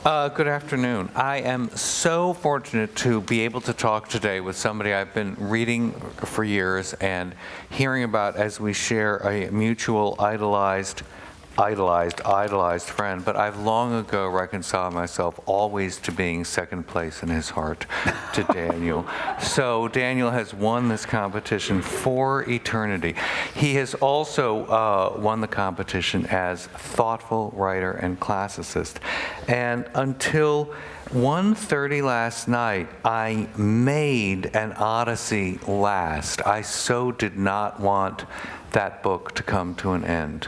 Good afternoon. I am so fortunate to be able to talk today with somebody I've been reading for years and hearing about as we share a mutual idolized friend, but I've long ago reconciled myself always to being second place in his heart to Daniel. So Daniel has won this competition for eternity. He has also won the competition as thoughtful writer and classicist. And until 1:30 last night, I made an Odyssey last. I so did not want that book to come to an end.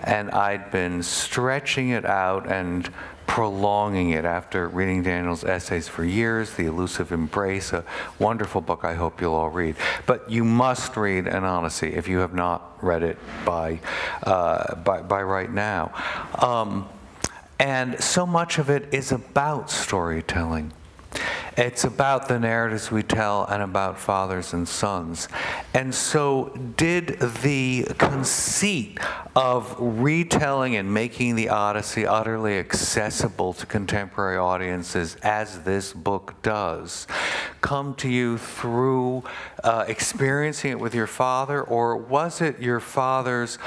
And I'd been stretching it out and prolonging it after reading Daniel's essays for years, The Elusive Embrace, a wonderful book I hope you'll all read. But you must read an Odyssey if you have not read it by right now. And so much of it is about storytelling. It's about the narratives we tell and about fathers and sons. And so did the conceit of retelling and making the Odyssey utterly accessible to contemporary audiences, as this book does, come to you through experiencing it with your father, or was it your father's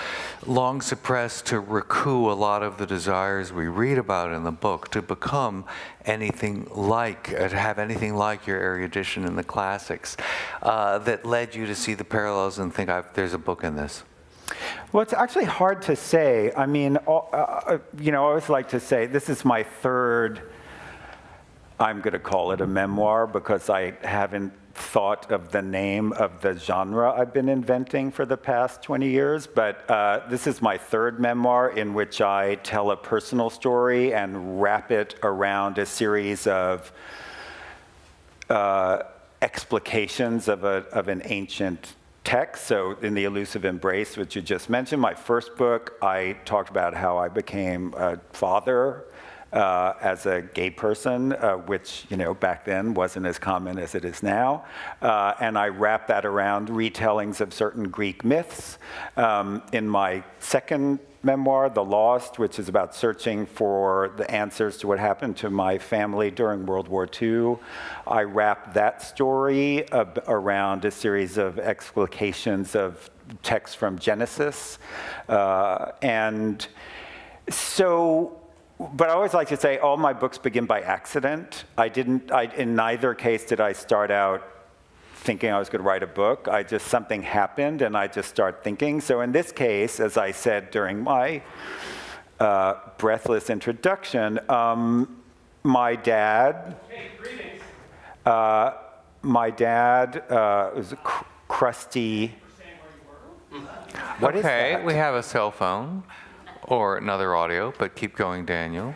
long suppressed to recoup a lot of the desires we read about in the book to become anything like, to have anything like your erudition in the classics, that led you to see the parallels and think, there's a book in this? Well, it's actually hard to say. I mean, I always like to say this is my third, I'm going to call it a memoir because I haven't thought of the name of the genre I've been inventing for the past 20 years, but this is my third memoir in which I tell a personal story and wrap it around a series of explications of an ancient text. So in The Elusive Embrace, which you just mentioned, my first book, I talked about how I became a father as a gay person, which back then wasn't as common as it is now. And I wrapped that around retellings of certain Greek myths. In my second memoir, The Lost, which is about searching for the answers to what happened to my family during World War II, I wrapped that story around a series of explications of texts from Genesis. And so, but I always like to say all my books begin by accident. In neither case did I start out thinking I was going to write a book. Something happened and I just start thinking. So in this case, as I said during my breathless introduction, my dad, was a crusty, what is that? Okay, we have a cell phone or another audio, but keep going, Daniel.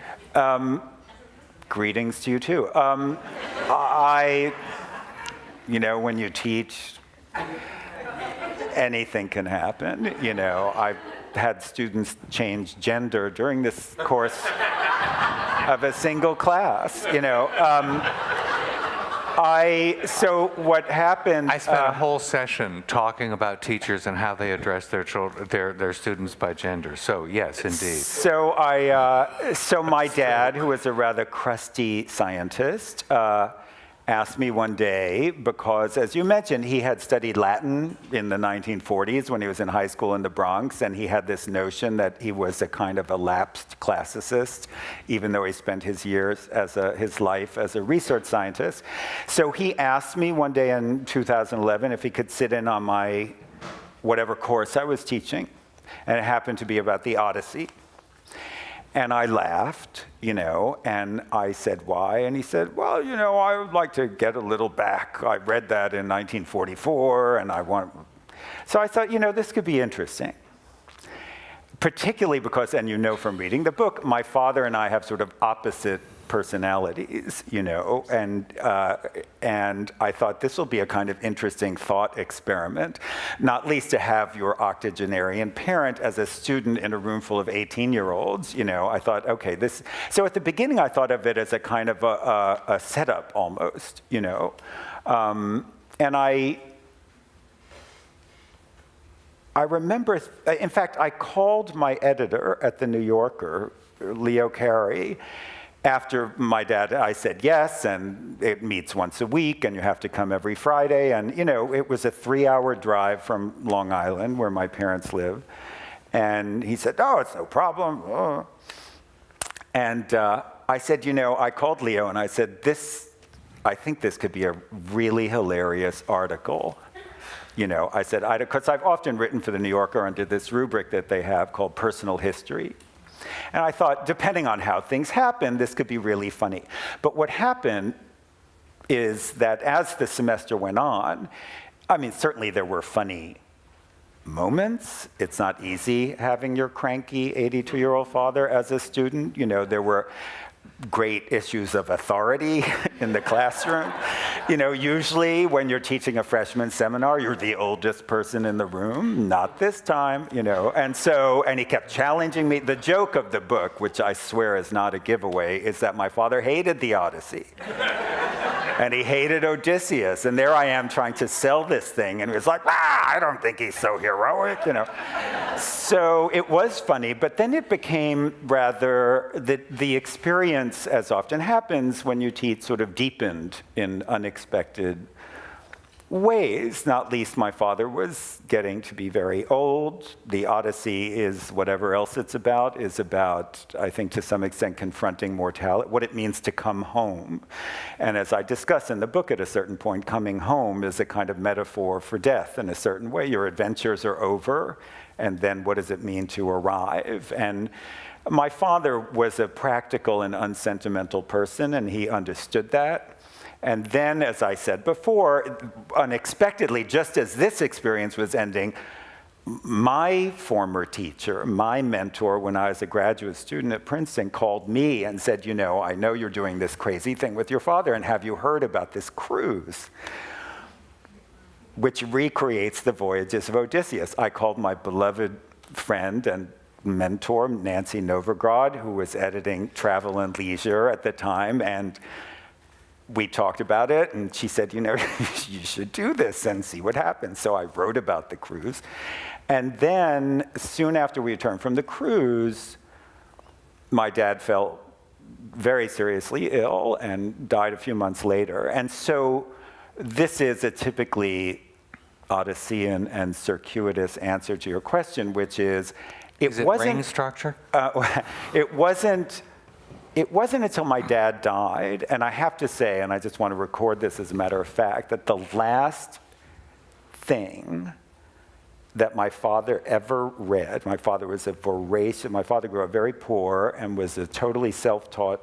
Greetings to you too. When you teach, anything can happen. I've had students change gender during this course of a single class. So what happened? I spent a whole session talking about teachers and how they address their children, their students by gender. So yes, indeed. So so my dad, who was a rather crusty scientist, asked me one day, because as you mentioned, he had studied Latin in the 1940s when he was in high school in the Bronx, and he had this notion that he was a kind of a lapsed classicist, even though he spent his life as a research scientist. So he asked me one day in 2011 if he could sit in on my whatever course I was teaching, and it happened to be about the Odyssey. And I laughed, and I said, why? And he said, well, I would like to get a little back. I read that in 1944, and I want... So I thought, this could be interesting. Particularly because, and from reading the book, my father and I have sort of opposite personalities, and I thought this will be a kind of interesting thought experiment, not least to have your octogenarian parent as a student in a room full of 18-year-olds. I thought, okay, this. So at the beginning, I thought of it as a kind of a setup almost, and I remember, in fact, I called my editor at The New Yorker, Leo Carey, after my dad, I said yes, and it meets once a week, and you have to come every Friday. And, it was a 3-hour drive from Long Island, where my parents live. And he said, oh, it's no problem. Oh. And I said, I called Leo, and I said, I think this could be a really hilarious article. I said, because I've often written for the New Yorker under this rubric that they have called personal history. And I thought, depending on how things happen, this could be really funny. But what happened is that as the semester went on, certainly there were funny moments. It's not easy having your cranky 82-year-old father as a student. There were great issues of authority in the classroom. Usually when you're teaching a freshman seminar, you're the oldest person in the room. Not this time, And he kept challenging me. The joke of the book, which I swear is not a giveaway, is that my father hated the Odyssey. And he hated Odysseus. And there I am trying to sell this thing. And he was like, I don't think he's so heroic, So it was funny, but then it became rather the experience, as often happens when you teach, sort of deepened in unexpected ways. Not least, my father was getting to be very old. The Odyssey is whatever else it's about, is about, I think, to some extent, confronting mortality, what it means to come home. And as I discuss in the book at a certain point, coming home is a kind of metaphor for death in a certain way. Your adventures are over, and then what does it mean to arrive? And my father was a practical and unsentimental person, and he understood that. And then, as I said before, unexpectedly, just as this experience was ending, my former teacher, my mentor when I was a graduate student at Princeton, called me and said, I know you're doing this crazy thing with your father, and have you heard about this cruise, which recreates the voyages of Odysseus? I called my beloved friend and mentor, Nancy Novigrad, who was editing Travel and Leisure at the time, and we talked about it, and she said, you should do this and see what happens. So I wrote about the cruise. And then, soon after we returned from the cruise, my dad fell very seriously ill and died a few months later. And so this is a typically Odyssean and circuitous answer to your question, which is, Is it ring structure? It wasn't until my dad died, and I have to say, and I just want to record this as a matter of fact, that the last thing that my father ever read, my father grew up very poor and was a totally self-taught,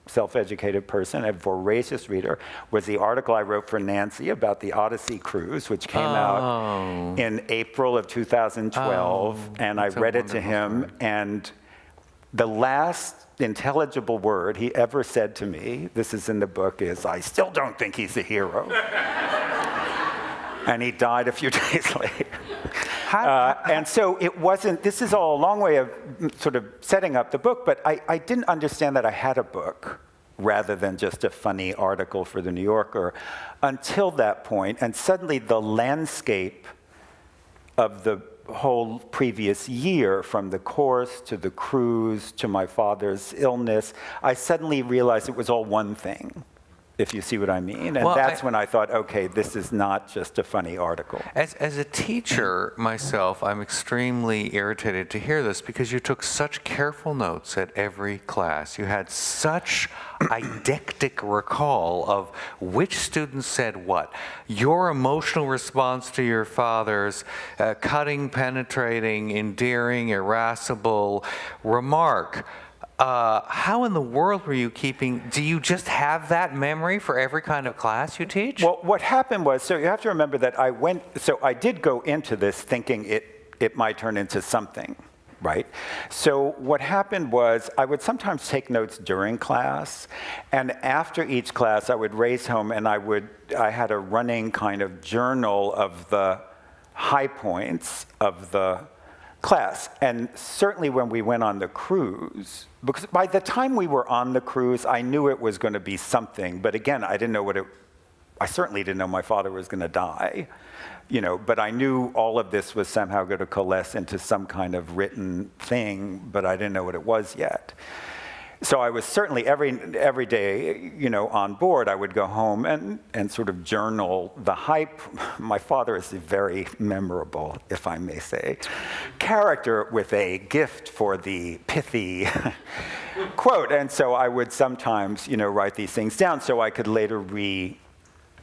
self-educated person, a voracious reader, was the article I wrote for Nancy about the Odyssey cruise, which came out in April of 2012, and I read it to him, and the last intelligible word he ever said to me, this is in the book, is, I still don't think he's a hero. And he died a few days later. And so it wasn't, this is all a long way of sort of setting up the book, but I didn't understand that I had a book rather than just a funny article for the New Yorker until that point. And suddenly the landscape of the whole previous year, from the course to the cruise to my father's illness, I suddenly realized it was all one thing, if you see what I mean. And that's when I thought, okay, this is not just a funny article. As a teacher myself, I'm extremely irritated to hear this because you took such careful notes at every class. You had such eidetic recall of which student said what. Your emotional response to your father's cutting, penetrating, endearing, irascible remark. How in the world were you keeping, do you just have that memory for every kind of class you teach? Well, what happened was, so you have to remember that I did go into this thinking it might turn into something, right? So what happened was I would sometimes take notes during class, and after each class I would race home and I had a running kind of journal of the high points of the class. And certainly when we went on the cruise, because by the time we were on the cruise, I knew it was going to be something. But again, I certainly didn't know my father was going to die, but I knew all of this was somehow going to coalesce into some kind of written thing, but I didn't know what it was yet. So I was certainly every day, on board. I would go home and sort of journal the hype. My father is a very memorable, if I may say, character with a gift for the pithy quote. And so I would sometimes, write these things down so I could later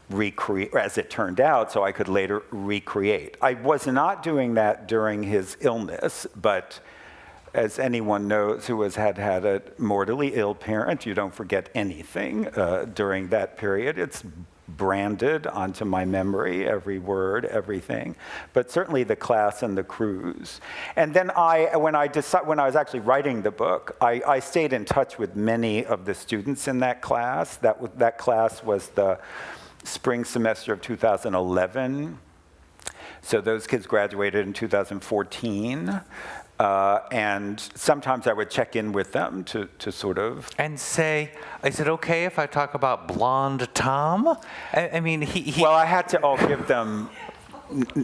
recreate, as it turned out, so I could later recreate. I was not doing that during his illness, but as anyone knows who has had a mortally ill parent, you don't forget anything during that period. It's branded onto my memory, every word, everything. But certainly the class and the cruise. And then when I was actually writing the book, I stayed in touch with many of the students in that class. That class was the spring semester of 2011. So those kids graduated in 2014. And sometimes I would check in with them to sort of... And say, is it okay if I talk about Blonde Tom? I mean, he... Well, I had to all give them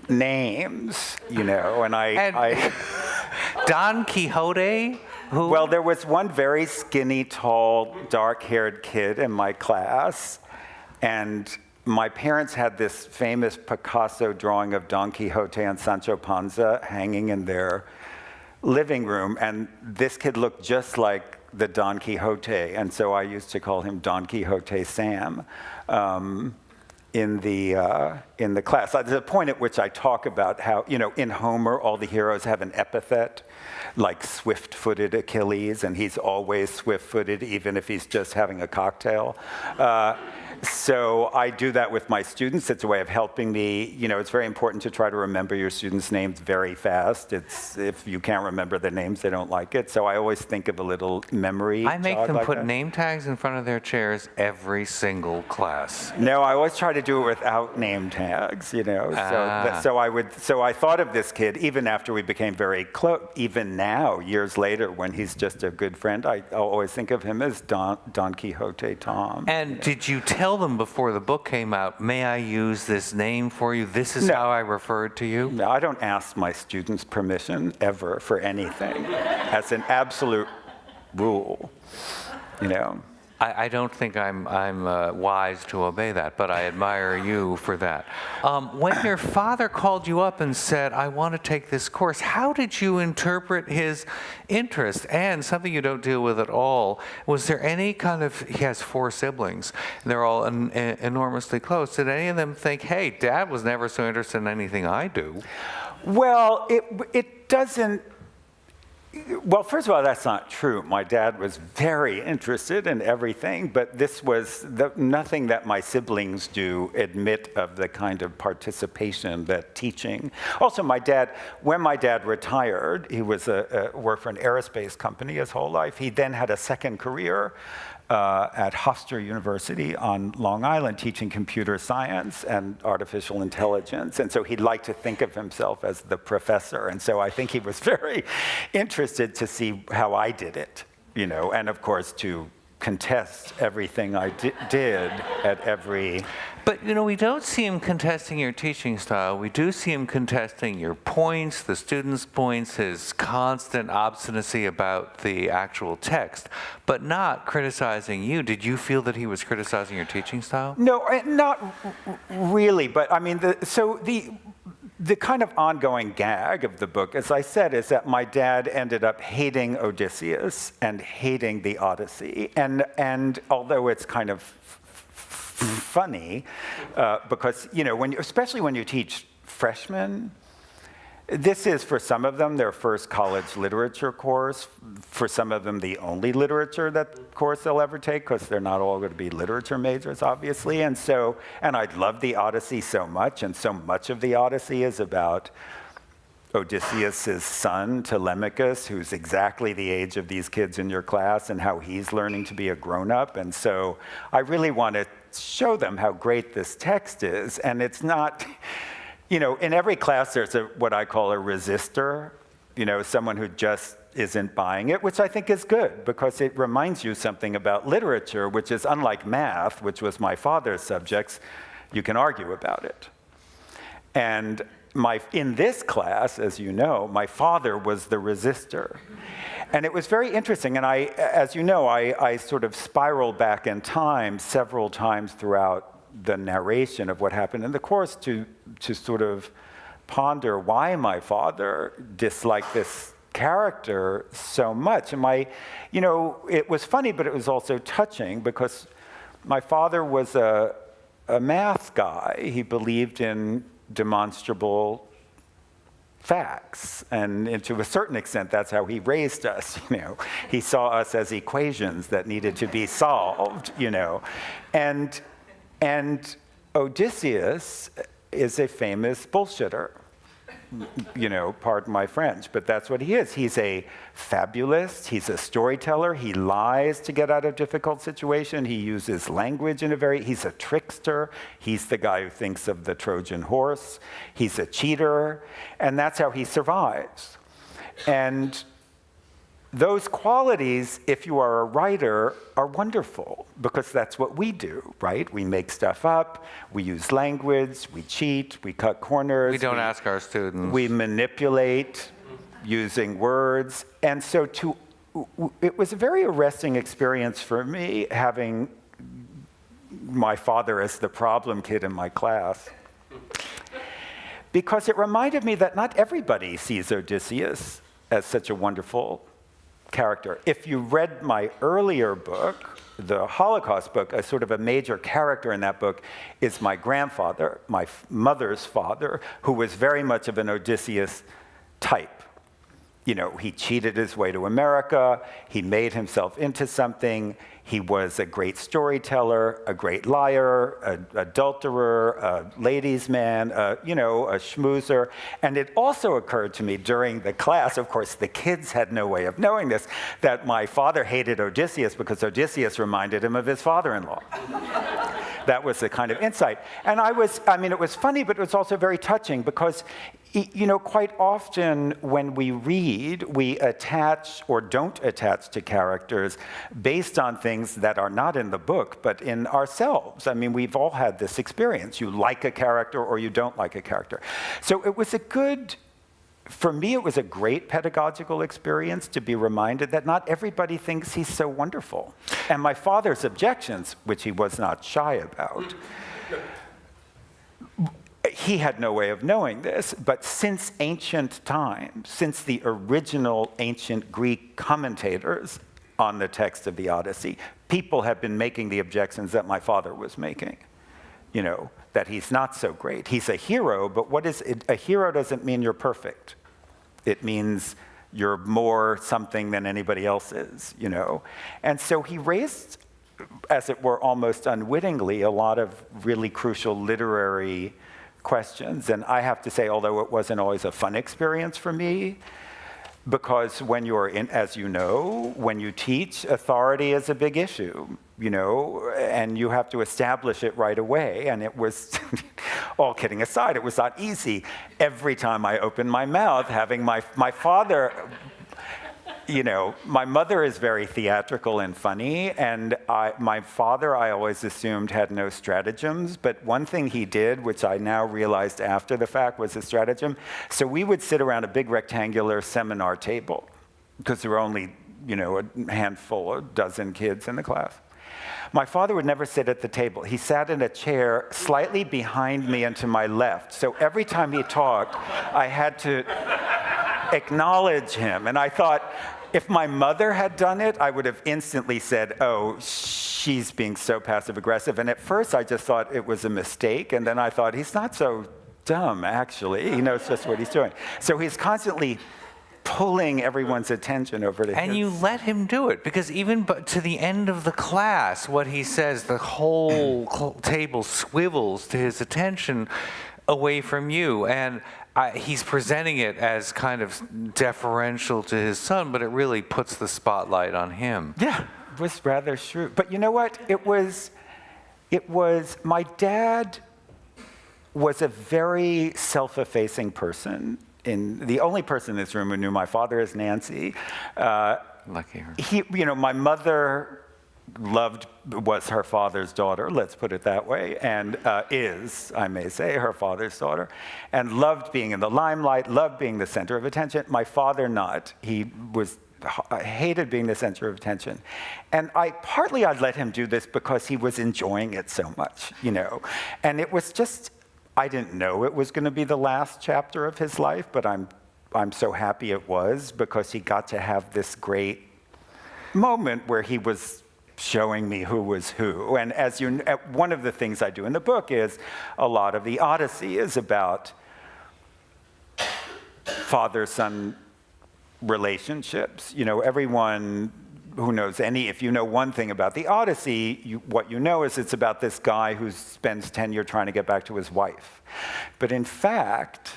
names, and I... Don Quixote? Who? Well, there was one very skinny, tall, dark-haired kid in my class, and my parents had this famous Picasso drawing of Don Quixote and Sancho Panza hanging in their living room, and this kid looked just like the Don Quixote, and so I used to call him Don Quixote Sam in the class. There's a point at which I talk about how, in Homer, all the heroes have an epithet, like swift-footed Achilles, and he's always swift-footed, even if he's just having a cocktail. So I do that with my students. It's a way of helping me. It's very important to try to remember your students' names very fast. If you can't remember their names, they don't like it. So I always think of a little memory. I make them like put that. name tags in front of their chairs every single class. No, I always try to do it without name tags, So I thought of this kid even after we became very close. Even now, years later, when he's just a good friend, I'll always think of him as Don Quixote Tom. And did you tell them before the book came out, may I use this name for you? This is how I referred to you? No, I don't ask my students permission ever for anything as an absolute rule, I don't think I'm wise to obey that, but I admire you for that. When your father called you up and said, I want to take this course, how did you interpret his interest? And something you don't deal with at all, was there any kind of, he has 4 siblings, they're all enormously close. Did any of them think, hey, Dad was never so interested in anything I do? Well, it doesn't. Well, first of all, that's not true. My dad was very interested in everything, but this was nothing that my siblings do admit of the kind of participation that teaching. Also, when my dad retired, he was worked for an aerospace company his whole life. He then had a second career at Hofstra University on Long Island, teaching computer science and artificial intelligence. And so he liked to think of himself as the professor. And so I think he was very interested to see how I did it, and of course to contest everything I did at every... But, we don't see him contesting your teaching style. We do see him contesting your points, the students' points, his constant obstinacy about the actual text, but not criticizing you. Did you feel that he was criticizing your teaching style? No, not really. But, I mean, the kind of ongoing gag of the book, as I said, is that my dad ended up hating Odysseus and hating the Odyssey. And although it's kind of funny, because, especially when you teach freshmen, this is, for some of them, their first college literature course. For some of them, the only literature course they'll ever take, because they're not all going to be literature majors, obviously. And I love the Odyssey so much, and so much of the Odyssey is about Odysseus' son, Telemachus, who's exactly the age of these kids in your class, and how he's learning to be a grown-up. And so I really want to show them how great this text is. And it's not... in every class there's what I call a resistor, someone who just isn't buying it, which I think is good because it reminds you something about literature, which is unlike math, which was my father's subjects, you can argue about it. And in this class, as you know, my father was the resistor. And it was very interesting, and as you know, I sort of spiraled back in time several times throughout the narration of what happened in the course to sort of ponder why my father disliked this character so much. And it was funny, but it was also touching because my father was a math guy. He believed in demonstrable facts, and to a certain extent, that's how he raised us. He saw us as equations that needed to be solved. And Odysseus is a famous bullshitter. Pardon my French, but that's what he is. He's a fabulist, he's a storyteller, he lies to get out of difficult situation, he uses language he's a trickster, he's the guy who thinks of the Trojan horse, he's a cheater, and that's how he survives. And those qualities, if you are a writer, are wonderful because that's what we do, right? We make stuff up, we use language, we cheat, we cut corners. We don't ask our students. We manipulate using words. And so it was a very arresting experience for me having my father as the problem kid in my class, because it reminded me that not everybody sees Odysseus as such a wonderful character. If you read my earlier book, the Holocaust book, a sort of a major character in that book is my grandfather, my mother's father, who was very much of an Odysseus type. He cheated his way to America, he made himself into something, he was a great storyteller, a great liar, an adulterer, a ladies' man, a schmoozer. And it also occurred to me during the class, of course, the kids had no way of knowing this, that my father hated Odysseus because Odysseus reminded him of his father-in-law. That was the kind of insight. And it was funny, but it was also very touching because, quite often when we read, we attach or don't attach to characters based on things that are not in the book, but in ourselves. We've all had this experience. You like a character or you don't like a character. So for me, it was a great pedagogical experience to be reminded that not everybody thinks he's so wonderful. And my father's objections, which he was not shy about, he had no way of knowing this, but since ancient times, since the original ancient Greek commentators on the text of the Odyssey, people have been making the objections that my father was making. That he's not so great. He's a hero, but what is it? A hero doesn't mean you're perfect. It means you're more something than anybody else is, And so he raised, as it were, almost unwittingly, a lot of really crucial literary questions. And I have to say, although it wasn't always a fun experience for me, because when when you teach, authority is a big issue, and you have to establish it right away. And it was, all kidding aside, it was not easy. Every time I opened my mouth, having my father, my mother is very theatrical and funny, and my father, I always assumed, had no stratagems, but one thing he did, which I now realized after the fact was a stratagem, so we would sit around a big rectangular seminar table, because there were only, a handful, a dozen kids in the class. My father would never sit at the table. He sat in a chair slightly behind me and to my left, so every time he talked, I had to acknowledge him, and I thought, if my mother had done it, I would have instantly said, oh, she's being so passive-aggressive. And at first, I just thought it was a mistake. And then I thought, he's not so dumb, actually. He knows just what he's doing. So he's constantly pulling everyone's attention over to him. And you let him do it, because even to the end of the class, what he says, the whole table swivels to his attention away from you. And he's presenting it as kind of deferential to his son, but it really puts the spotlight on him. Yeah, it was rather shrewd. But you know what? My dad was a very self-effacing person. The only person in this room who knew my father is Nancy. Lucky her. My mother was her father's daughter, let's put it that way, and is, I may say, her father's daughter, and loved being in the limelight, loved being the center of attention. My father not. He hated being the center of attention. And I'd let him do this because he was enjoying it so much, And it was just, I didn't know it was going to be the last chapter of his life, but I'm so happy it was, because he got to have this great moment where he was showing me who was who. And as one of the things I do in the book is a lot of the Odyssey is about father-son relationships. Everyone who knows if you know one thing about the Odyssey, what you know is it's about this guy who spends 10 years trying to get back to his wife. But in fact,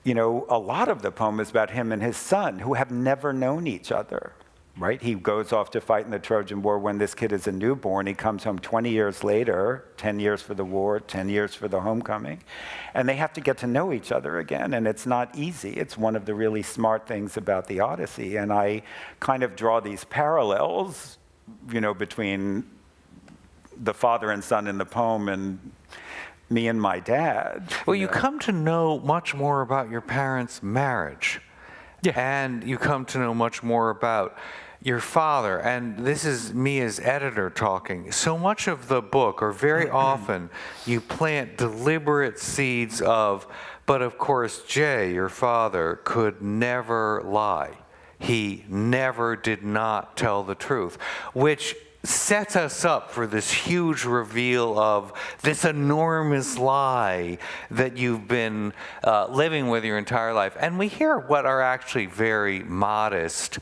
a lot of the poem is about him and his son, who have never known each other. Right? He goes off to fight in the Trojan War when this kid is a newborn. He comes home 20 years later, 10 years for the war, 10 years for the homecoming. And they have to get to know each other again, and it's not easy. It's one of the really smart things about the Odyssey. And I kind of draw these parallels, between the father and son in the poem and me and my dad. Well, you come to know much more about your parents' marriage. Yeah. And you come to know much more about your father. And this is me as editor talking. So much of the book, or very often, you plant deliberate seeds of, but of course, Jay, your father, could never lie. He never did not tell the truth, which sets us up for this huge reveal of this enormous lie that you've been living with your entire life. And we hear what are actually very modest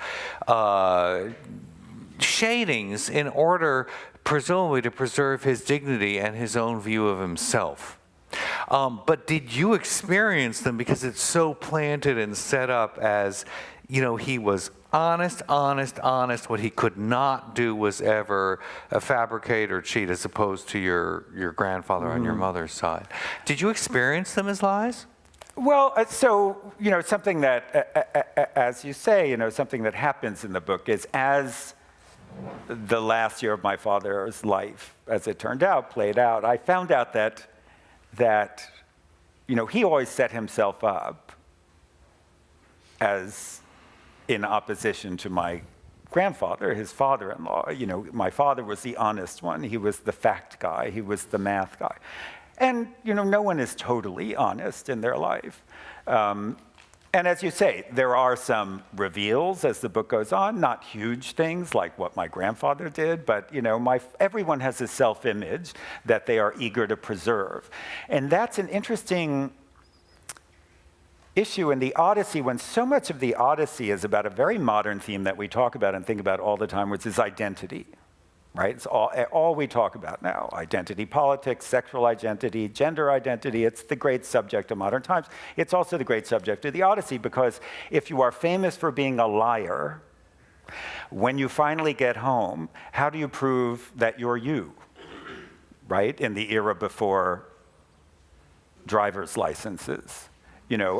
shadings in order, presumably, to preserve his dignity and his own view of himself. But did you experience them, because it's so planted and set up as, he was honest. What he could not do was ever fabricate or cheat, as opposed to your grandfather on your mother's side. Did you experience them as lies? Well, something that, as you say, something that happens in the book is, as the last year of my father's life, as it turned out, played out, I found out that he always set himself up as in opposition to my grandfather, his father-in-law. My father was the honest one. He was the fact guy. He was the math guy. And, no one is totally honest in their life. And as you say, there are some reveals as the book goes on, not huge things like what my grandfather did, but, everyone has a self-image that they are eager to preserve. And that's an interesting issue in the Odyssey, when so much of the Odyssey is about a very modern theme that we talk about and think about all the time, which is identity, right? It's all we talk about now. Identity politics, sexual identity, gender identity. It's the great subject of modern times. It's also the great subject of the Odyssey, because if you are famous for being a liar, when you finally get home, how do you prove that you're you, right? In the era before driver's licenses.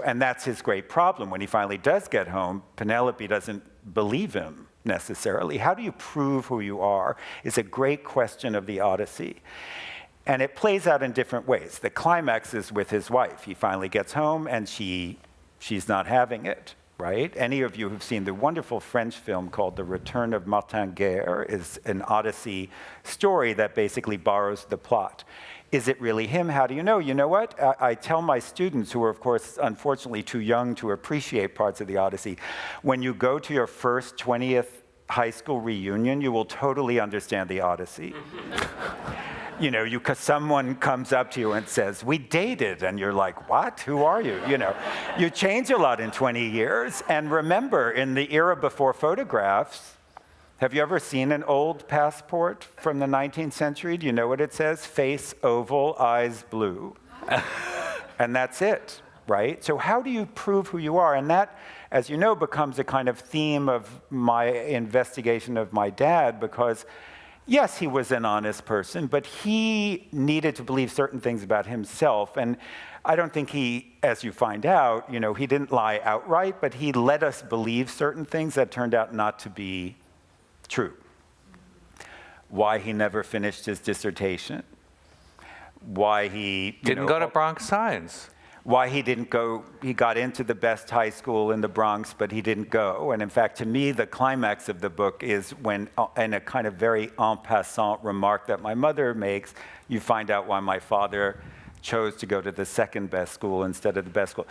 And that's his great problem. When he finally does get home, Penelope doesn't believe him necessarily. How do you prove who you are is a great question of the Odyssey. And it plays out in different ways. The climax is with his wife. He finally gets home, and she's not having it, right? Any of you who've seen the wonderful French film called The Return of Martin Guerre is an Odyssey story that basically borrows the plot. Is it really him? How do you know? You know what? I tell my students, who are, of course, unfortunately too young to appreciate parts of the Odyssey, when you go to your first 20th high school reunion, you will totally understand the Odyssey. Because someone comes up to you and says, "We dated," and you're like, "What? Who are you?" You change a lot in 20 years. And remember, in the era before photographs, have you ever seen an old passport from the 19th century? Do you know what it says? Face oval, eyes blue. And that's it, right? So how do you prove who you are? And that, as you know, becomes a kind of theme of my investigation of my dad, because yes, he was an honest person, but he needed to believe certain things about himself. And I don't think he, as you find out, he didn't lie outright, but he let us believe certain things that turned out not to be true. why he never finished his dissertation, why he Didn't go to Bronx Science. why he didn't go. He got into the best high school in the Bronx, but he didn't go. And in fact, to me, the climax of the book is when, in a kind of very en passant remark that my mother makes, you find out why my father chose to go to the second best school instead of the best school.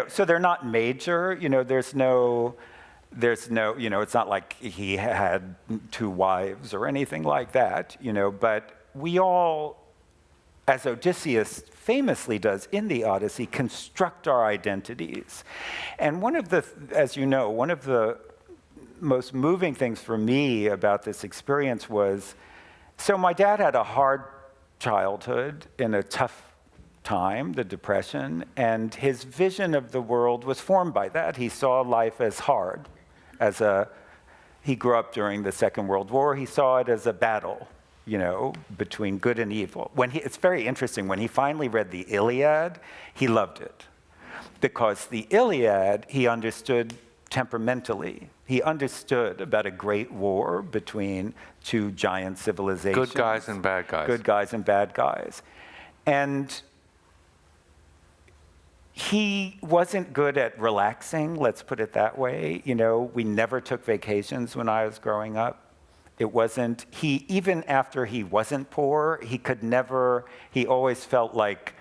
So they're not major. There's no, it's not like he had 2 wives or anything like that. But we all, as Odysseus famously does in the Odyssey, construct our identities. And one of the most moving things for me about this experience was, so my dad had a hard childhood in a tough time, the Depression, and his vision of the world was formed by that. He saw life as hard, he grew up during the Second World War. He saw it as a battle, between good and evil. It's very interesting, when he finally read the Iliad, he loved it. Because the Iliad, he understood temperamentally. He understood about a great war between 2 giant civilizations. Good guys and bad guys. Good guys and bad guys. And he wasn't good at relaxing, let's put it that way. We never took vacations when I was growing up. It wasn't, even after he wasn't poor, he always felt like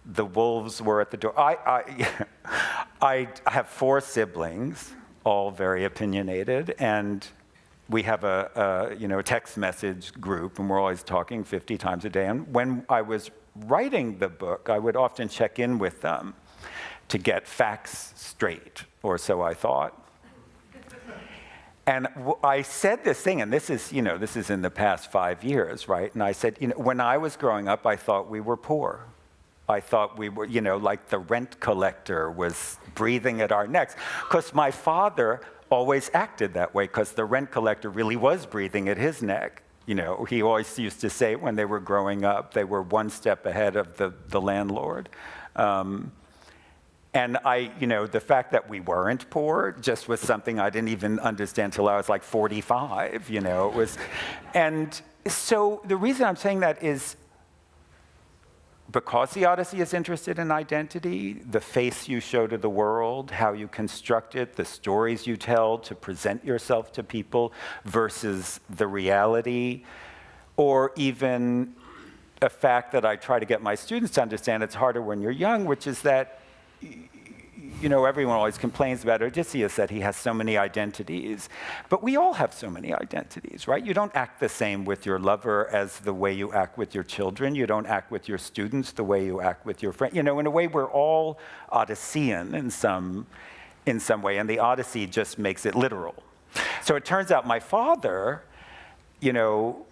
the wolves were at the door. I have 4 siblings, all very opinionated, and we have a text message group, and we're always talking 50 times a day. And when I was writing the book, I would often check in with them to get facts straight, or so I thought. And I said this thing, and this is in the past 5 years, right? And I said, when I was growing up, I thought we were poor. I thought we were, like the rent collector was breathing at our necks. Because my father always acted that way, because the rent collector really was breathing at his neck. He always used to say when they were growing up, they were 1 step ahead of the landlord. And the fact that we weren't poor just was something I didn't even understand till I was like 45, it was. And so the reason I'm saying that is because the Odyssey is interested in identity, the face you show to the world, how you construct it, the stories you tell to present yourself to people versus the reality, or even a fact that I try to get my students to understand, it's harder when you're young, which is that everyone always complains about Odysseus, that he has so many identities. But we all have so many identities, right? You don't act the same with your lover as the way you act with your children. You don't act with your students the way you act with your friends. In a way, we're all Odyssean in some way, and the Odyssey just makes it literal. So it turns out my father, so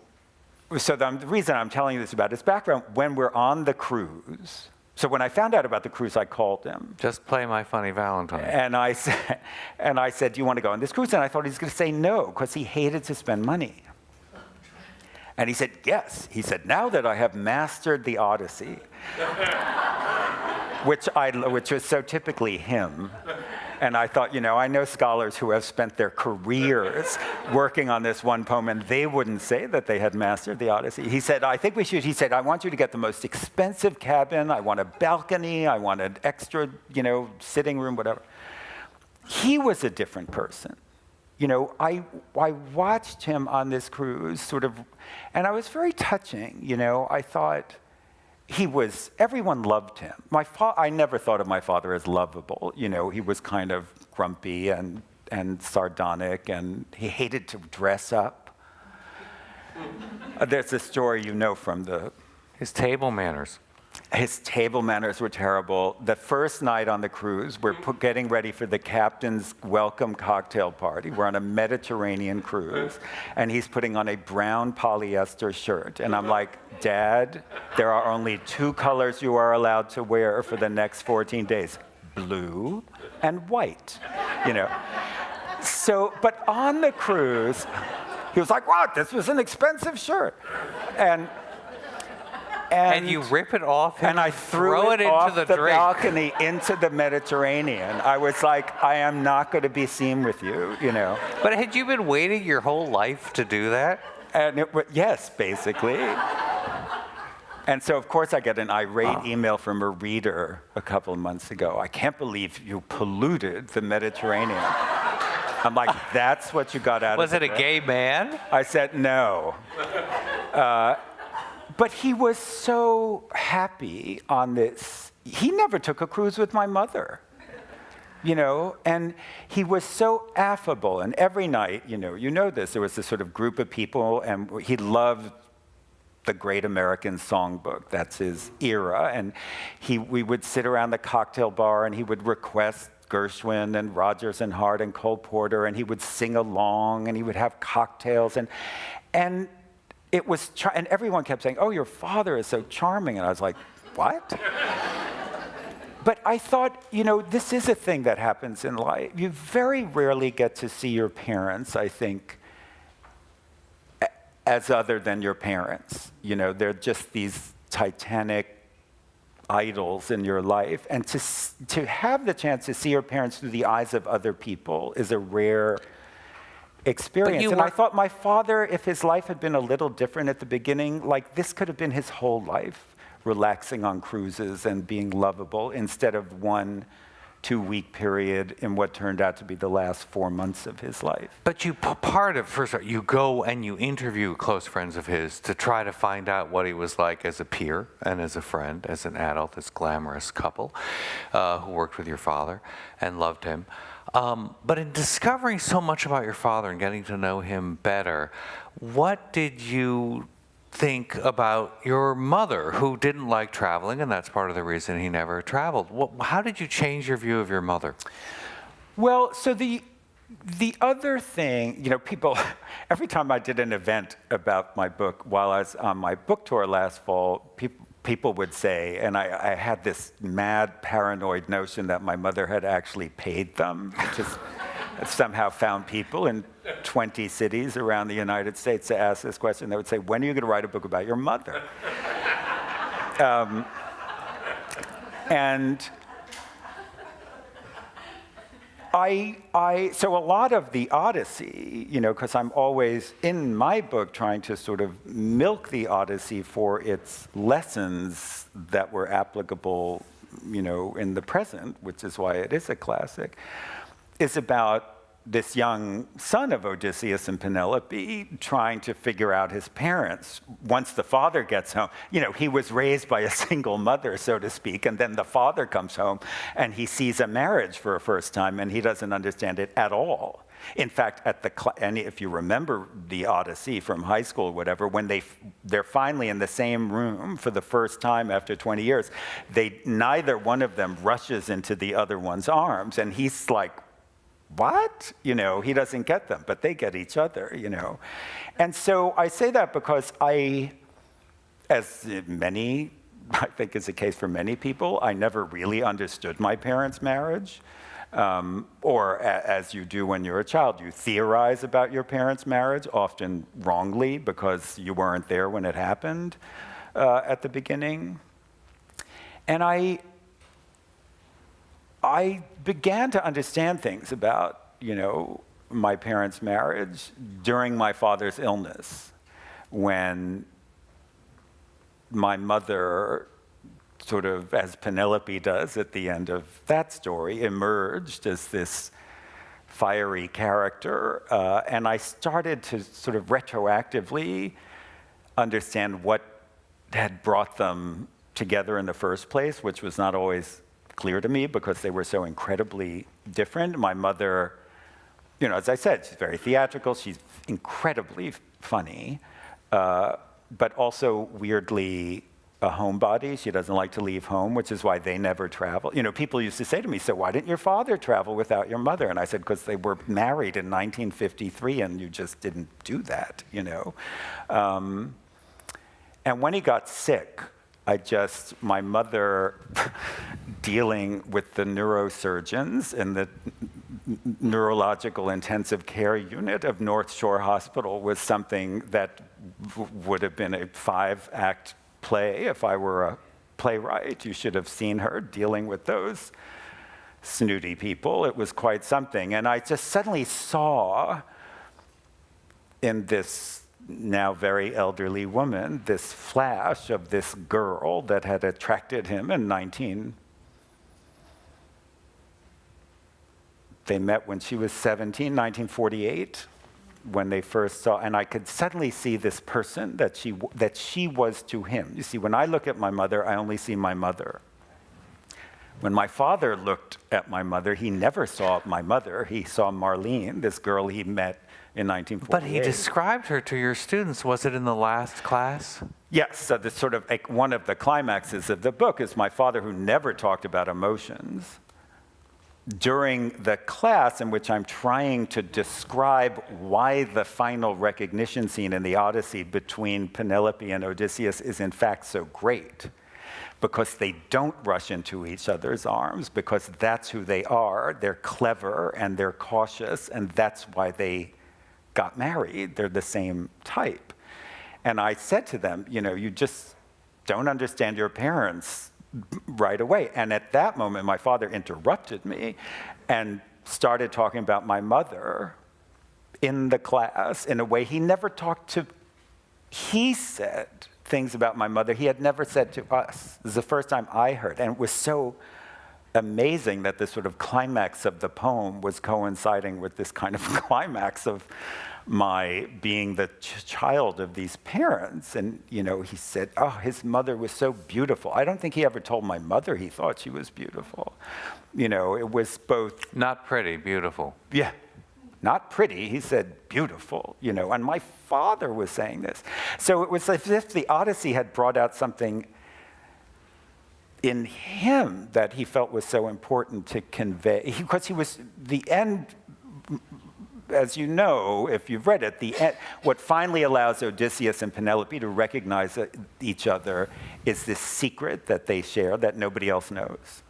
the reason I'm telling you this about his background, when we're on the cruise, so when I found out about the cruise, I called him. Just play My Funny Valentine. And I said, do you want to go on this cruise? And I thought he was going to say no, because he hated to spend money. And he said, yes. He said, now that I have mastered the Odyssey, which was so typically him. And I thought, I know scholars who have spent their careers working on this one poem, and they wouldn't say that they had mastered the Odyssey. He said, I think we should, he said, I want you to get the most expensive cabin. I want a balcony. I want an extra, sitting room, whatever. He was a different person. I watched him on this cruise sort of, and I was very touching. I thought, everyone loved him. I never thought of my father as lovable. He was kind of grumpy and sardonic, and he hated to dress up. There's a story from his table manners. His table manners were terrible. The first night on the cruise, we're getting ready for the captain's welcome cocktail party. We're on a Mediterranean cruise, and he's putting on a brown polyester shirt. And I'm like, Dad, there are only 2 colors you are allowed to wear for the next 14 days, blue and white, So, but on the cruise, he was like, what? This was an expensive shirt. And you rip it off and I threw it off the balcony into the Mediterranean. I was like, I am not going to be seen with you, But had you been waiting your whole life to do that? And yes, basically. And so, of course, I get an irate email from a reader a couple of months ago. I can't believe you polluted the Mediterranean. I'm like, that's what you got out of it? Was it a gay man? I said, no. But he was so happy on this. He never took a cruise with my mother, and he was so affable. And every night, you know this, there was this sort of group of people, and he loved the Great American Songbook. That's his era. And we would sit around the cocktail bar, and he would request Gershwin and Rodgers and Hart and Cole Porter, and he would sing along, and he would have cocktails, and it was, and everyone kept saying, "Oh, your father is so charming," and I was like, "What?" But I thought, this is a thing that happens in life. You very rarely get to see your parents, I think, as other than your parents. They're just these titanic idols in your life. And to have the chance to see your parents through the eyes of other people is a rare experience. And I thought my father, if his life had been a little different at the beginning, like this could have been his whole life, relaxing on cruises and being lovable, instead of 1-2 week period in what turned out to be the last 4 months of his life. But first of all, you go and you interview close friends of his to try to find out what he was like as a peer and as a friend, as an adult, this glamorous couple who worked with your father and loved him. But in discovering so much about your father and getting to know him better, what did you think about your mother, who didn't like traveling, and that's part of the reason he never traveled? How did you change your view of your mother? Well, so the other thing, people, every time I did an event about my book, while I was on my book tour last fall, people would say, and I had this mad paranoid notion that my mother had actually paid them, just somehow found people in 20 cities around the United States to ask this question. They would say, when are you going to write a book about your mother? And so a lot of the Odyssey, because I'm always in my book trying to sort of milk the Odyssey for its lessons that were applicable, in the present, which is why it is a classic, is about this young son of Odysseus and Penelope trying to figure out his parents. Once the father gets home, he was raised by a single mother, so to speak, and then the father comes home and he sees a marriage for a first time and he doesn't understand it at all. In fact, and if you remember the Odyssey from high school or whatever, when they're finally in the same room for the first time after 20 years, neither one of them rushes into the other one's arms, and he's like, what? He doesn't get them, but they get each other, And so I say that because I think is the case for many people, I never really understood my parents' marriage. Or as you do when you're a child, you theorize about your parents' marriage, often wrongly because you weren't there when it happened at the beginning. And I began to understand things about, my parents' marriage during my father's illness, when my mother, sort of as Penelope does at the end of that story, emerged as this fiery character. And I started to sort of retroactively understand what had brought them together in the first place, which was not always clear to me because they were so incredibly different. My mother, as I said, she's very theatrical, she's incredibly funny, but also weirdly a homebody. She doesn't like to leave home, which is why they never travel. People used to say to me, so why didn't your father travel without your mother? And I said, because they were married in 1953 and you just didn't do that, And when he got sick, my mother dealing with the neurosurgeons in the neurological intensive care unit of North Shore Hospital was something that would have been a 5-act play if I were a playwright. You should have seen her dealing with those snooty people. It was quite something. And I just suddenly saw in this now very elderly woman, this flash of this girl that had attracted him in they met when she was 17, 1948, when they first saw, and I could suddenly see this person that she was to him. You see, when I look at my mother, I only see my mother. When my father looked at my mother, he never saw my mother. He saw Marlene, this girl he met in 1948. But he described her to your students. Was it in the last class? Yes, so this sort of like one of the climaxes of the book is my father, who never talked about emotions. During the class in which I'm trying to describe why the final recognition scene in the Odyssey between Penelope and Odysseus is in fact so great, because they don't rush into each other's arms, because that's who they are. They're clever and they're cautious, and that's why they got married. They're the same type. And I said to them, you just don't understand your parents right away. And at that moment, my father interrupted me and started talking about my mother in the class in a way he never talked to. He said things about my mother he had never said to us. This is the first time I heard. And it was so amazing that the sort of climax of the poem was coinciding with this kind of climax of my being the child of these parents. And, he said, oh, his mother was so beautiful. I don't think he ever told my mother he thought she was beautiful. It was both. Not pretty, beautiful. Yeah, not pretty. He said beautiful, and my father was saying this. So it was as if the Odyssey had brought out something in him that he felt was so important to convey. Because he was the end. As you know, if you've read it, what finally allows Odysseus and Penelope to recognize each other is this secret that they share that nobody else knows.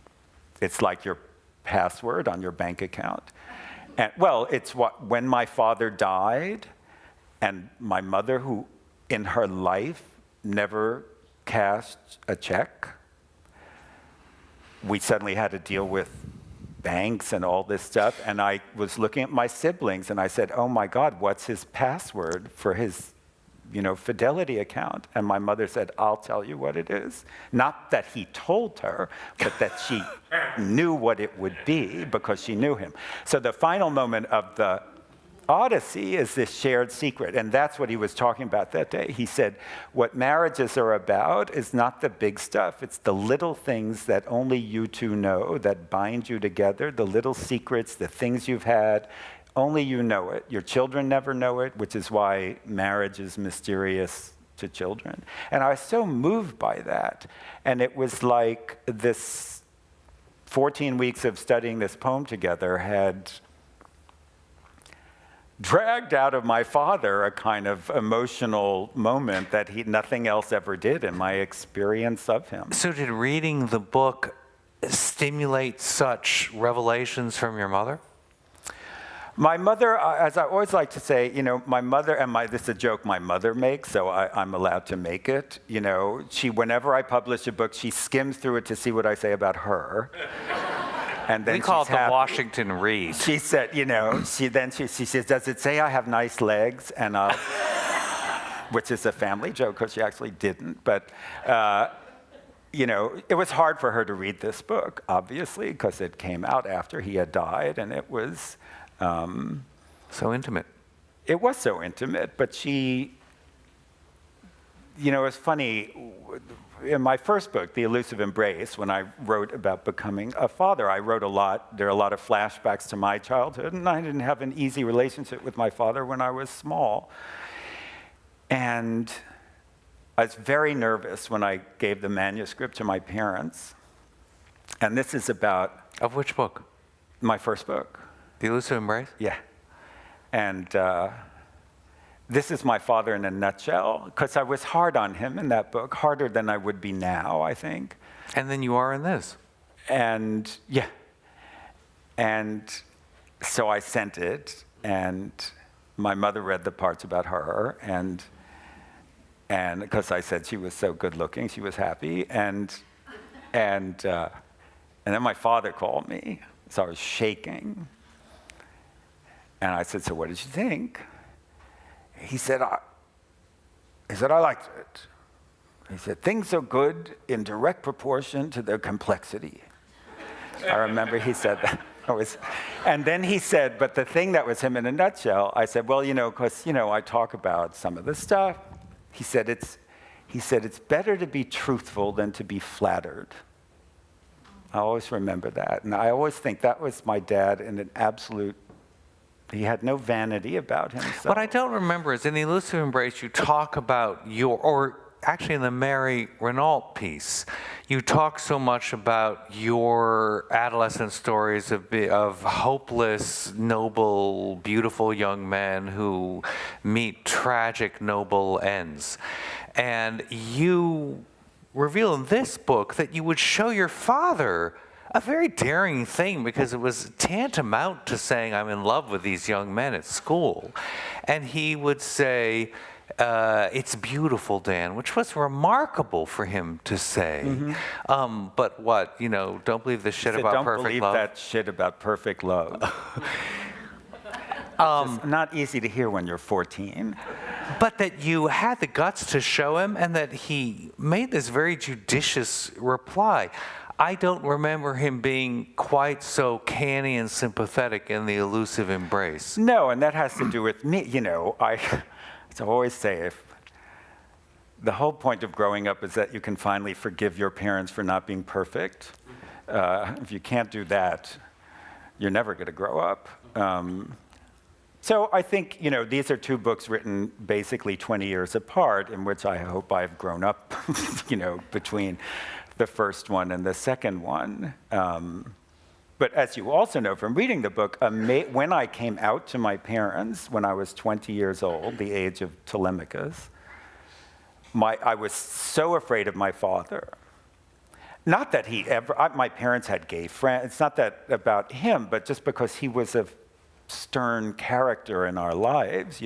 It's like your password on your bank account. And, it's when my father died, and my mother, who in her life never cashed a check, we suddenly had to deal with banks and all this stuff, and I was looking at my siblings and I said, oh my God, what's his password for his fidelity account? And my mother said, I'll tell you what it is. Not that he told her, but that she knew what it would be because she knew him. So the final moment of the Odyssey is this shared secret, and that's what he was talking about that day. He said, what marriages are about is not the big stuff. It's the little things that only you two know that bind you together, the little secrets, the things you've had. Only you know it. Your children never know it, which is why marriage is mysterious to children. And I was so moved by that. And it was like this 14 weeks of studying this poem together had dragged out of my father a kind of emotional moment that nothing else ever did in my experience of him. So did reading the book stimulate such revelations from your mother? My mother, as I always like to say, my mother, and this is a joke my mother makes, so I'm allowed to make it. Whenever I publish a book, she skims through it to see what I say about her. And then we call it the happy. Washington Read. She said, she says, does it say I have nice legs? And which is a family joke because she actually didn't. But, it was hard for her to read this book, obviously, because it came out after he had died, and it was so intimate. It was so intimate, but she, it's funny. In my first book, The Elusive Embrace, when I wrote about becoming a father, I wrote a lot. There are a lot of flashbacks to my childhood, and I didn't have an easy relationship with my father when I was small. And I was very nervous when I gave the manuscript to my parents. And this is about... Of which book? My first book. The Elusive Embrace? Yeah. And this is my father in a nutshell, because I was hard on him in that book, harder than I would be now, I think. And then you are in this. And, yeah. And so I sent it, and my mother read the parts about her, and because I said she was so good looking, she was happy, and then my father called me, so I was shaking. And I said, so what did you think? He said, He said, I liked it. He said, things are good in direct proportion to their complexity. I remember he said that. And then he said, but the thing that was him in a nutshell, I said, well, because, I talk about some of the stuff. He said, it's better to be truthful than to be flattered. I always remember that. And I always think that was my dad in an absolute, he had no vanity about himself. What I don't remember is in The Elusive Embrace, you talk about or actually in the Mary Renault piece, you talk so much about your adolescent stories of hopeless, noble, beautiful young men who meet tragic, noble ends. And you reveal in this book that you would show your father a very daring thing because it was tantamount to saying, I'm in love with these young men at school. And he would say, it's beautiful, Dan, which was remarkable for him to say. Mm-hmm. But what, don't believe this shit about perfect love? Don't believe that shit about perfect love. It's not easy to hear when you're 14. But that you had the guts to show him and that he made this very judicious reply. I don't remember him being quite so canny and sympathetic in The Elusive Embrace. No, and that has to do with me. I always say, the whole point of growing up is that you can finally forgive your parents for not being perfect. If you can't do that, you're never going to grow up. So I think, these are two books written basically 20 years apart, in which I hope I've grown up, between the first one and the second one. But as you also know from reading the book, when I came out to my parents when I was 20 years old, the age of Telemachus, I was so afraid of my father. Not that my parents had gay friends, it's not that about him, but just because he was a stern character in our lives,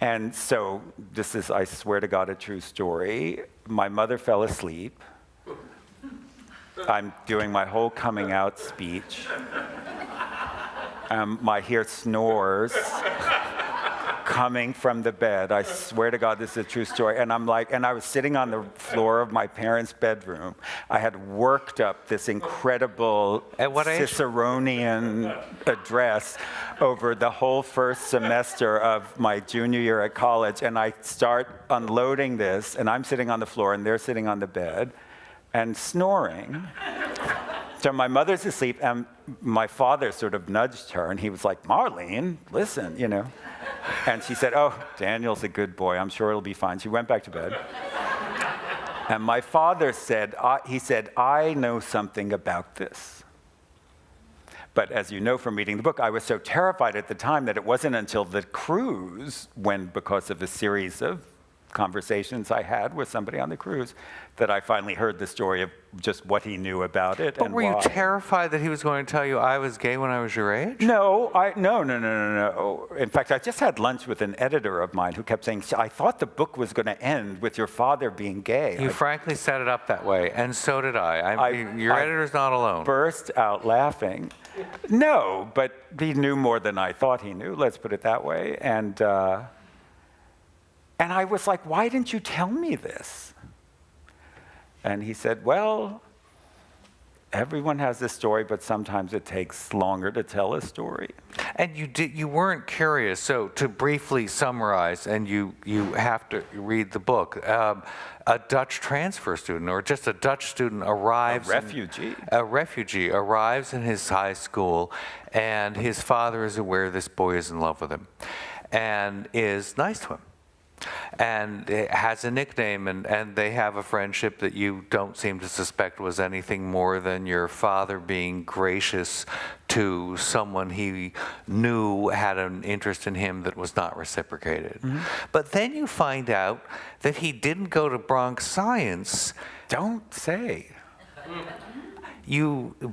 And so this is, I swear to God, a true story. My mother fell asleep. I'm doing my whole coming out speech. I hear snores coming from the bed. I swear to God, this is a true story. And I was sitting on the floor of my parents' bedroom. I had worked up this incredible Ciceronian address over the whole first semester of my junior year at college. And I start unloading this, and I'm sitting on the floor, and they're sitting on the bed and snoring. So my mother's asleep, and my father sort of nudged her, and he was like, Marlene, listen, And she said, oh, Daniel's a good boy. I'm sure it'll be fine. She went back to bed. And my father said, I know something about this. But as you know from reading the book, I was so terrified at the time that it wasn't until the cruise, when, because of a series of conversations I had with somebody on the cruise, that I finally heard the story of just what he knew about it. But and were why. you terrified that he was going to tell you I was gay when I was your age? No. In fact, I just had lunch with an editor of mine who kept saying, I thought the book was going to end with your father being gay. You frankly set it up that way, and so did I. Your editor's not alone. Burst out laughing. No, but he knew more than I thought he knew, let's put it that way. And I was like, why didn't you tell me this? And he said, well, everyone has a story, but sometimes it takes longer to tell a story. And you weren't curious. So to briefly summarize, and you have to read the book, a Dutch transfer student, or just a Dutch student arrives. A refugee arrives in his high school, and his father is aware this boy is in love with him, and is nice to him. And it has a nickname, and they have a friendship that you don't seem to suspect was anything more than your father being gracious to someone he knew had an interest in him that was not reciprocated. Mm-hmm. But then you find out that he didn't go to Bronx Science. Don't say.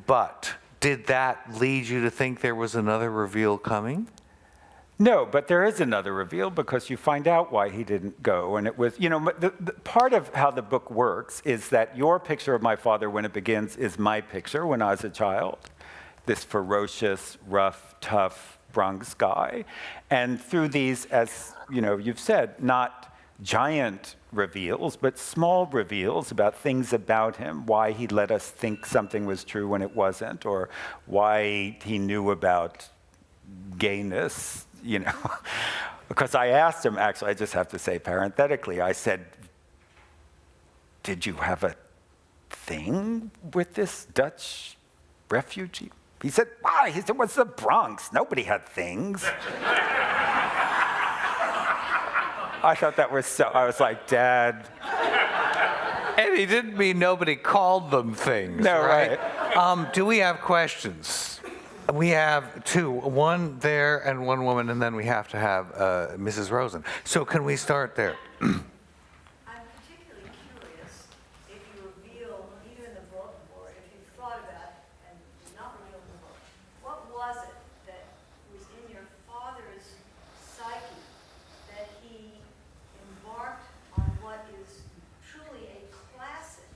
But did that lead you to think there was another reveal coming? No, but there is another reveal, because you find out why he didn't go. And it was, the part of how the book works is that your picture of my father when it begins is my picture when I was a child. This ferocious, rough, tough Bronx guy. And through these, as you've said, not giant reveals, but small reveals about things about him, why he let us think something was true when it wasn't, or why he knew about gayness, you know. Because I asked him, actually, I just have to say parenthetically, I said, did you have a thing with this Dutch refugee? He said, why? He said, what's the Bronx? Nobody had things. I thought that was so, I was like, Dad. And he didn't mean nobody called them things, No, right? right. Do we have questions? We have two, one there and one woman, and then we have to have Mrs. Rosen. So can we start there? I'm particularly curious if you reveal, either in the book or if you thought about and did not reveal in the book, what was it that was in your father's psyche that he embarked on what is truly a classic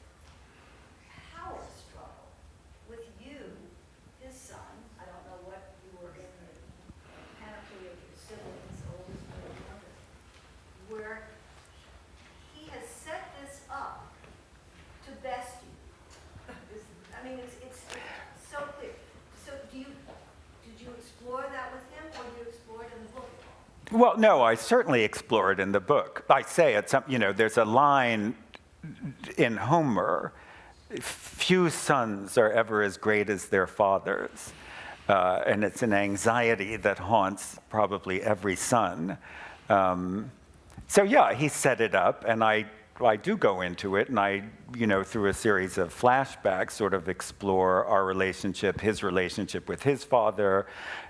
power struggle with you, his son. I don't know what you were in the panoply of your siblings, oldest or youngest, where he has set this up to best you. I mean, it's so clear. So did you explore that with him, or did you explore it in the book at all? Well, no, I certainly explore it in the book. I say it, you know, there's a line in Homer, few sons are ever as great as their fathers. And it's an anxiety that haunts probably every son. So yeah, he set it up, and I do go into it, and I, you know, through a series of flashbacks, sort of explore our relationship, his relationship with his father,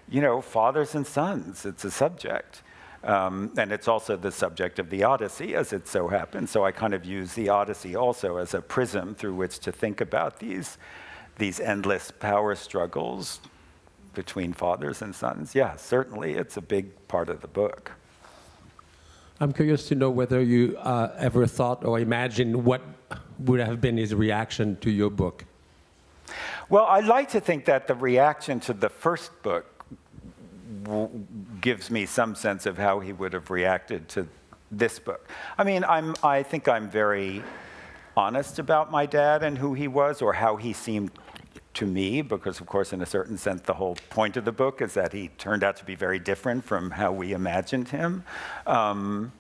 you know, fathers and sons, it's a subject. And it's also the subject of the Odyssey, as it so happens. So I kind of use the Odyssey also as a prism through which to think about these endless power struggles between fathers and sons. Yeah, certainly, it's a big part of the book. I'm curious to know whether you ever thought or imagined what would have been his reaction to your book. Well, I like to think that the reaction to the first book gives me some sense of how he would have reacted to this book. I mean, I think I'm very honest about my dad and who he was, or how he seemed to me, because of course, in a certain sense, the whole point of the book is that he turned out to be very different from how we imagined him. You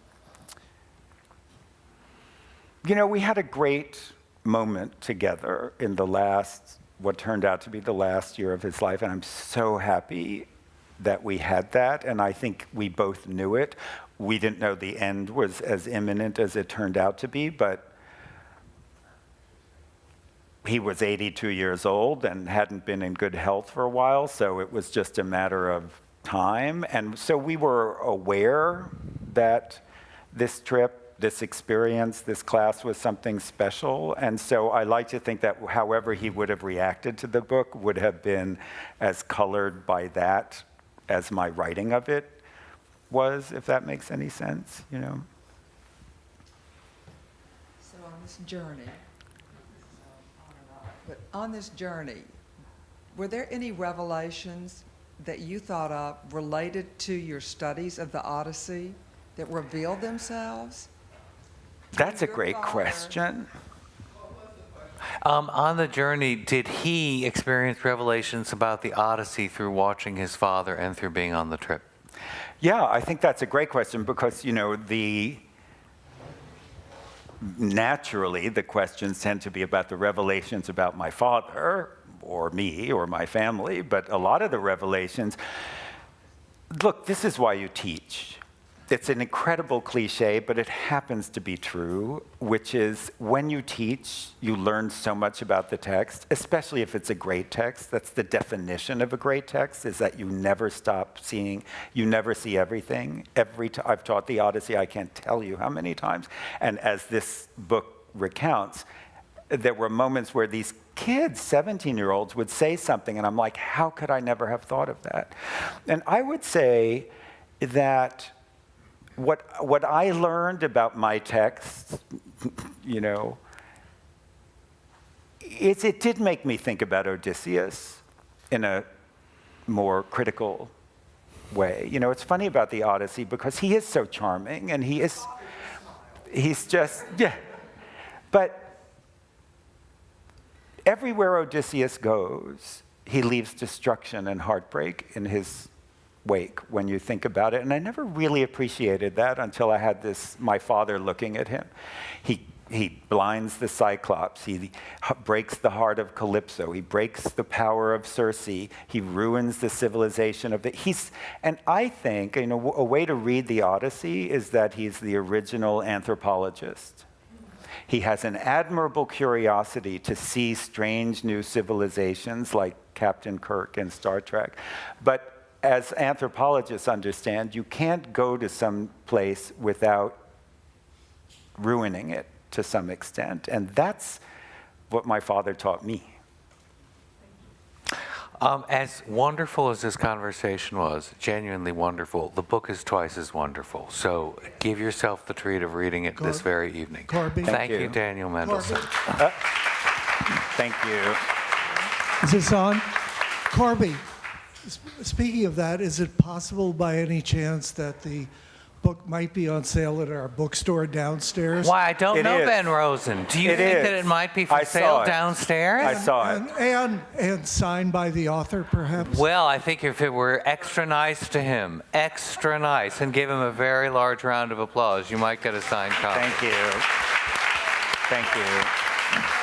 know, we had a great moment together in what turned out to be the last year of his life, and I'm so happy that we had that, and I think we both knew it. We didn't know the end was as imminent as it turned out to be, but he was 82 years old and hadn't been in good health for a while, so it was just a matter of time. And so we were aware that this trip, this experience, this class was something special. And so I like to think that however he would have reacted to the book would have been as colored by that as my writing of it was, if that makes any sense, you know. So on this journey, but on this journey, were there any revelations that you thought of related to your studies of the Odyssey that revealed themselves? That's a Your great father- question. On the journey, did he experience revelations about the Odyssey through watching his father and through being on the trip? Yeah, I think that's a great question because, you know, naturally, the questions tend to be about the revelations about my father or me or my family, but a lot of the revelations, look, this is why you teach. It's an incredible cliche, but it happens to be true, which is when you teach, you learn so much about the text, especially if it's a great text. That's the definition of a great text, is that you never stop seeing, you never see everything. I've taught the Odyssey, I can't tell you how many times, and as this book recounts, there were moments where these kids, 17-year-olds, would say something, and I'm like, how could I never have thought of that? And I would say that what I learned about my text, you know, it did make me think about Odysseus in a more critical way. You know, it's funny about the Odyssey because he is so charming, and he is, he's just, yeah. But everywhere Odysseus goes, he leaves destruction and heartbreak in his wake when you think about it. And I never really appreciated that until I had my father looking at him. He blinds the Cyclops. He breaks the heart of Calypso. He breaks the power of Circe. He ruins the civilization of and I think, a way to read the Odyssey is that he's the original anthropologist. He has an admirable curiosity to see strange new civilizations like Captain Kirk in Star Trek. But as anthropologists understand, you can't go to some place without ruining it to some extent. And that's what my father taught me. As wonderful as this conversation was, genuinely wonderful, the book is twice as wonderful. So give yourself the treat of reading it this very evening. Corby. Thank you, you. Daniel Mendelsohn. Thank you. Is this on? Corby, speaking of that, is it possible by any chance that the book might be on sale at our bookstore downstairs? Why, I don't It know, is. Ben Rosen. Do you It think is. that it might be for I sale saw it. downstairs? I saw it. And signed by the author, perhaps? Well, I think if it were extra nice to him, extra nice, and give him a very large round of applause, you might get a signed copy. Thank you. Thank you.